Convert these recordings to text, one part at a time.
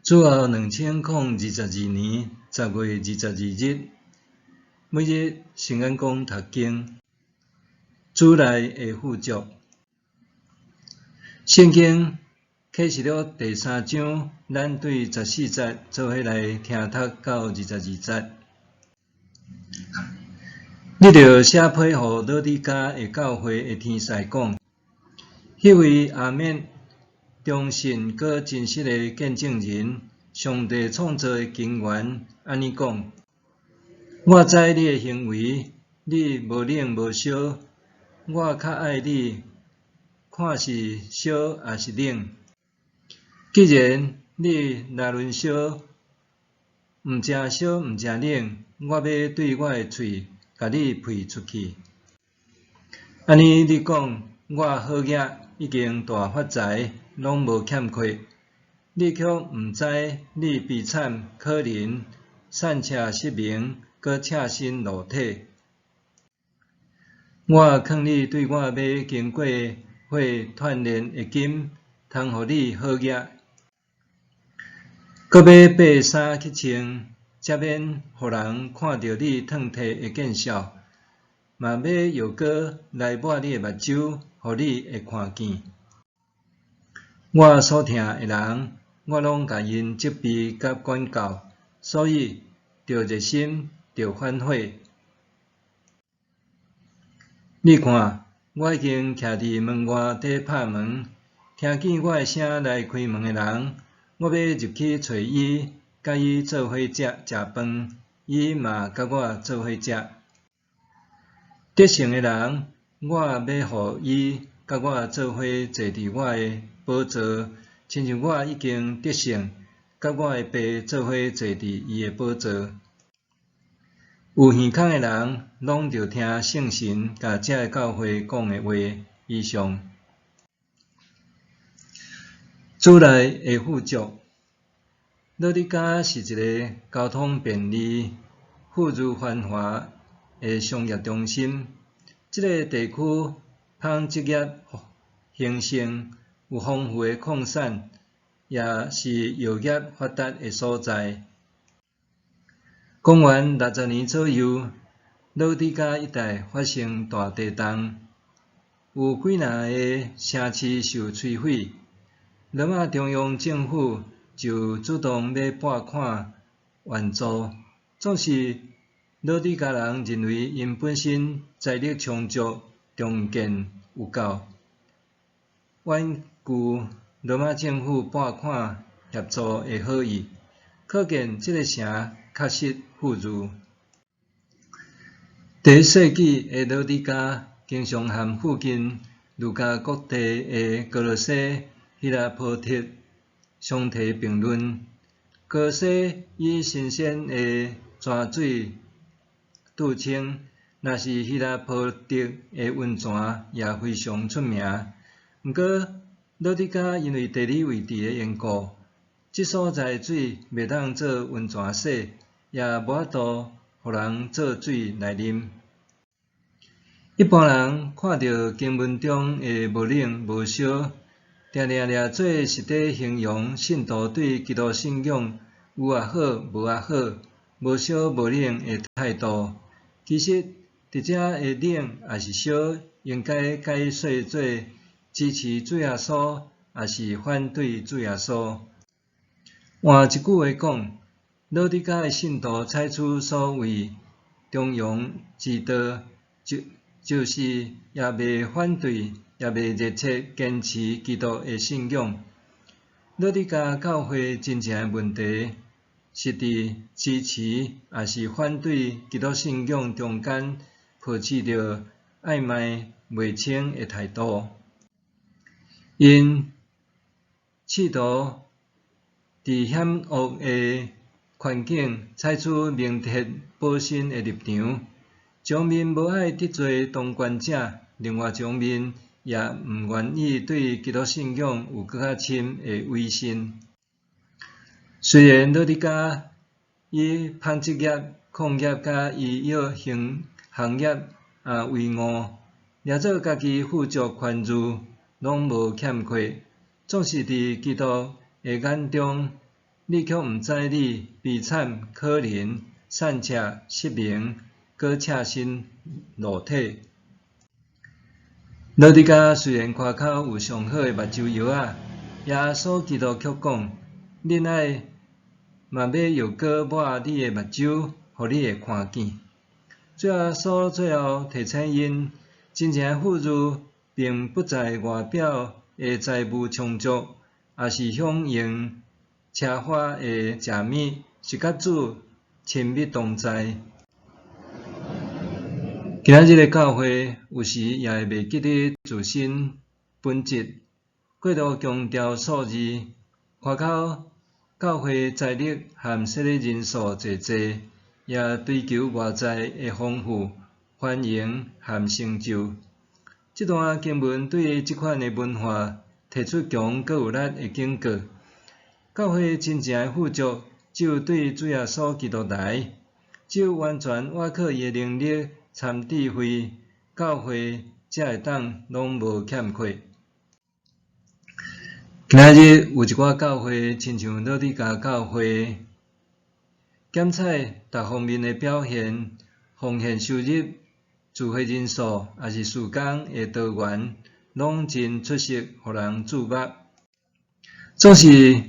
主后2022年10月22日，每日圣安宫读经，主内的富足。圣经启示录第3章，咱对14节做伙来听读到22节。你着写批予老底嘉的教会的天使讲：迄位阿免忠信搁真实的见证人，上帝创造的根源，安尼讲：我知你的行为，你无冷无烧，我较爱你，看是烧也是冷。既然你若论烧，毋正烧毋正冷，我要对我的喙甲你呸出去。安尼你讲，我好业已经大发财，拢无欠缺，你却毋知你悲惨可怜，散车失明，搁赤身裸体。我劝你对我要经过火锻炼的金，通互你好业，搁要爬衫去穿，才免互人看到你褪褪的见笑，嘛要药膏来抹你的目睭，互你会看见。我所疼的人，我拢甲因责备甲管教，所以着热心，着反悔。你看，我已经徛伫门外底拍门，听见我的声来开门的人，我要入去找伊，甲伊做伙食饭，伊嘛甲我做伙食。得胜的人，我要互伊甲我做伙坐伫我的宝座，亲像我已经得胜，甲我的爸做伙坐伫伊的宝座。有耳孔的人，拢着听圣神甲这个教会讲的话。以上，主内的富足。老底嘉是一个交通便利、富裕繁华的商业中心。这个地区纺织业兴盛，有丰富的矿产，也是药业发达的所在。公元60年左右，老底嘉一带发生大地震，有几若个城市受摧毁。罗马中央政府就主动要拨款援助，总是老底嘉人认为因本身财力充足，重建有够，婉拒罗马政府拨款协助的好意，可见这个城确实富裕。第1世纪的老底嘉经常和附近卢加各地的哥罗西、希拉波特相提并论。哥罗西以新鲜的泉水著称，若是希拉波特的温泉也非常出名。不过，老底嘉因为地理位置的缘故，这所在水袂当做温泉洗，也无法度互人做水来啉。一般人看到经文中的无冷无烧，定定做实在形容信徒对基督信仰有也好，无也好，无烧无冷的态度。其实，伫遮的冷也是烧，应该解说做支持主耶稣，也是反对主耶稣。换一句话讲，老底嘉的信徒采取所谓中庸之道，就是也袂反对，也袂热切坚持基督的信仰。老底嘉教会真正的问题，是伫支持也是反对基督信仰中间，抱持着暧昧袂清的态度。因试图伫险恶的环境采取明哲保身的立场，一方面无爱得罪当权者，另外一方面也毋愿意对基督信仰有更较深的委身。虽然老底嘉以纺织业、矿业甲医药行业为傲，掠做家己富足宽裕，拢无欠缺，总是伫基督的眼中你却毋知你悲惨可怜，散赤失明，搁赤身裸体。老底嘉虽然夸口有上好的目睭药仔，耶稣基督却讲：恁爱嘛要药膏抹你的目睭，互你会看见。主耶稣最后提醒因，真正的富裕并不在外表的财务充足，也是享用奢华的食物，是甲主亲密同在。今仔日的教会有时也会袂记得自身本质，过度强调数字，夸口教会财力和设立人数济济，也追求外在的丰富、繁荣和成就。这段经文对这款的文化提出强搁有力的警告。教会真正的富足，只有对主耶稣基督来，只有完全倚靠伊的能力参智慧，教会才会当拢无欠缺。今仔日有一寡教会，亲像老底嘉教会，检采各方面的表现，奉献收入、聚会人数，也是事工的多元，拢真出色，互人注目。总是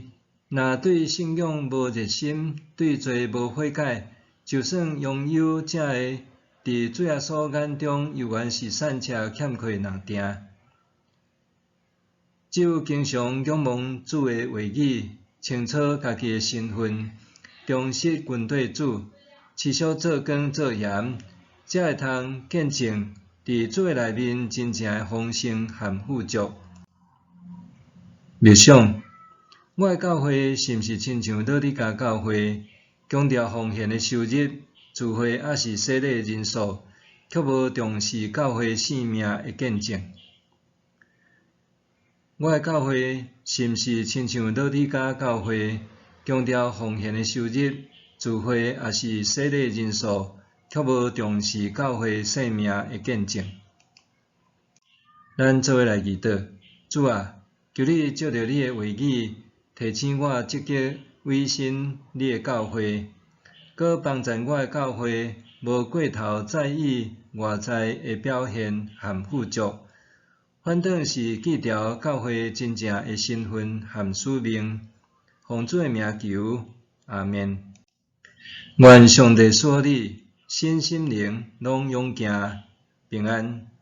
若对信仰无热心，对罪无悔改，就算拥有这个，伫主耶稣眼中犹原是散赤欠缺人定。只有经常仰望主的话语，清楚家己的身份，忠实跟对主，持续做光做盐，才会通见证伫主的内面真正的丰盛和富足。默想，我的教会是毋是亲像老底嘉教会，强调奉献的收入、聚会也是洗礼的人数，却无重视教会性命的见证？我的教会是毋是亲像老底嘉教会，强调奉献的收入、聚会也是洗礼的人数，却无重视教会性命的见证？咱做伙来祈祷，主啊，求你借着你的话语，提醒我积极委身你的教会，搁帮助我的教会无过头在意外在的表现和富足。反倒是记牢教会真正的身份和使命，奉主的名求，阿们。愿上帝所你身心灵拢永行平安。